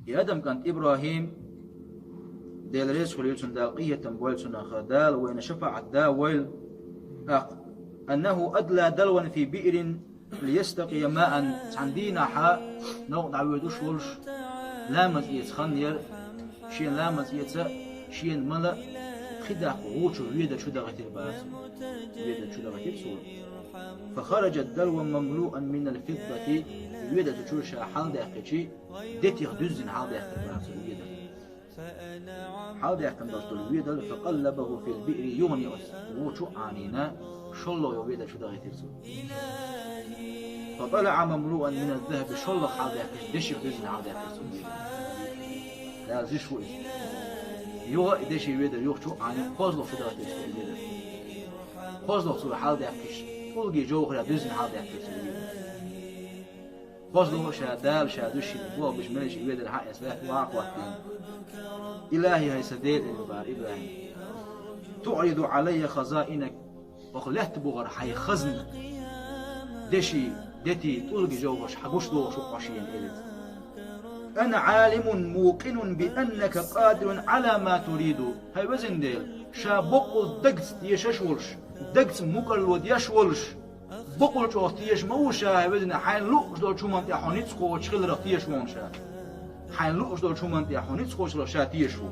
يادم كانت إبراهيم ديل ريس خليلسون دالقية تنبويلسون أخدال وين شفع دا ويل أنه أدلى دلوا في بئر ليستقي ماء عندنا حاء نوع عويدوش ولش لامز يتخنير شين لامز يتسا شين ملا خدا قوتش ويدا شو دغتير باس ويدا شو دغتير سور فخرج الدلو مملوءا من الفضة ويدا تشوش حال داخلشي ديت يخدزن حال داخل باس ويدا حال داخل باس ويدا فقلبه في البئر يغني وشو عنينا شلو ويدا شو دغتير سور فطلع مملوءا من الذهب شلو حال داخل ديش يخدزن حال داخل سور لا زيش فوق يوغا إديش يويدا يوغشو عني خوزلو شو دغتير سور ويدا خوزلو سور حال داخلش تلقي جوهر دوزن حال داخل سور خوزلو شادال شادوشي بوغ بجملش يويدا الحق يسبح واق وقتين إلهي هاي سديد البار إلهي تعرض علي خزائنك وخلحت بغر حي خزن دشي دتي تلقي جوهر حبوش دو شو قشين إلت أنا عالم موقن بأنك قادر على ما تريد هاي وزن ديل شا بقل دقت يششولش دقت مقل ود يشولش بقل شو تيش موشا هاي وزن حين لوش دول شو منطقة حنيتسكو وشغل رختيش مونشا حين لوش دول شو منطقة حنيتسكو وشغل شاتيشو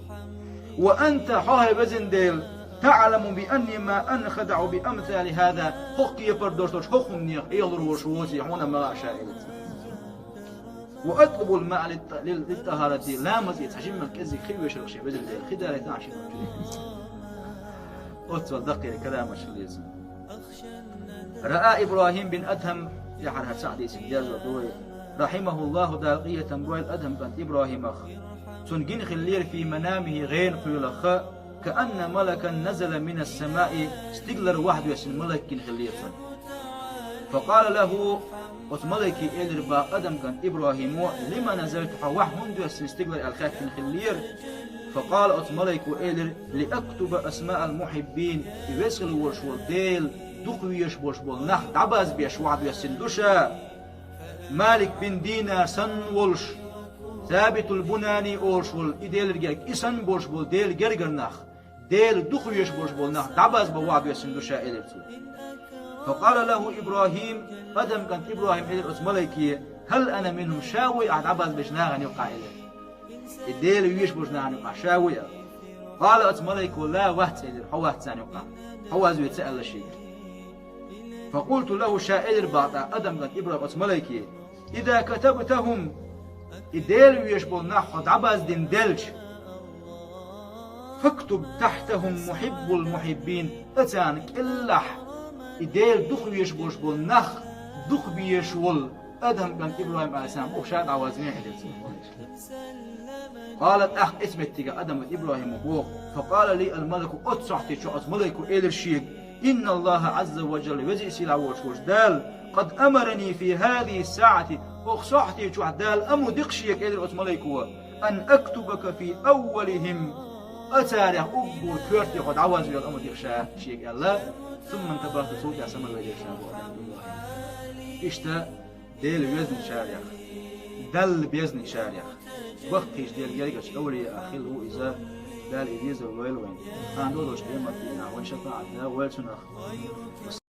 وأنت هاي وزن ديل تعلم بأني ما أنخدع بأمثال هذا حقي يبردوش حقهم نيخ يضروا شووسي هنا ما شائلت وأطلب الماء للطهارة لا مزيد حجم الكزي خيوش الشيء بدل الخدار يتعشي أطول دقيق كلام الشليز رأى إبراهيم بن أدهم يحرها سعدي سنجاز ودوي رحمه الله دالقية تنبوي الأدهم كانت إبراهيم أخ تنجين خلير في منامه غين خيولخ كأن ملكا نزل من السماء استقلر واحد يسن ملك خلير فقال له وتملكي إلر با أدم كان إبراهيم لما نزلت حواح منذ استقبل الخاف من خلير فقال أتملك إلر لأكتب أسماء المحبين يوصل ورشول ديل دخويش بوشبول نخ دعباز بيش وعد يسندوشا مالك بن دينار سن ولش ثابت البناني أورشول إديل رجالك إسن بوشبول ديل جرجر نخ ديل دخويش بوشبول نخ دعباز بوعد يسندوشا إلر فقال له إبراهيم أدم كانت إبراهيم إلر أتملكي هل أنا منهم شاوي عباز بجناغن يقع إلر الديل ويش بجناغن يقع شاوي قال أتملك لا وقت إلر حوات ثاني يقع حواز يتسأل الشيء فقلت له شائر بعد أدم كانت إبراهيم أتملكي إذا كتبتهم الديل ويش بجناغ عباز دين دلج فاكتب تحتهم محب المحبين أتانك إلح إديل دخ يشبوش بول نخ دخ بيشول أدهم كان إبراهيم عليه السلام وشاد عوازمين قالت أخ اسمتك أدم إبراهيم بوغ فقال لي الملك أتصحتي شو أتملك إلى الشيء إن الله عز وجل وزي سيلا وش دال قد أمرني في هذه الساعة أخصحتي شو دال أمو دقشيك إلى أتملك أن أكتبك في أولهم أتاريخ أبو كورتي قد عوازمين أمو دقشا شيك الله ثم انتبهت صوتي عسى الله يشاء إشتا ديل بيزن شاريخ دل بيزن شاريخ وقت إيش ديل جريكش أولي أخيل هو إذا دال إديز الويل وين أنا دولوش قيمة فينا وين شفاعة دا ويل سنخ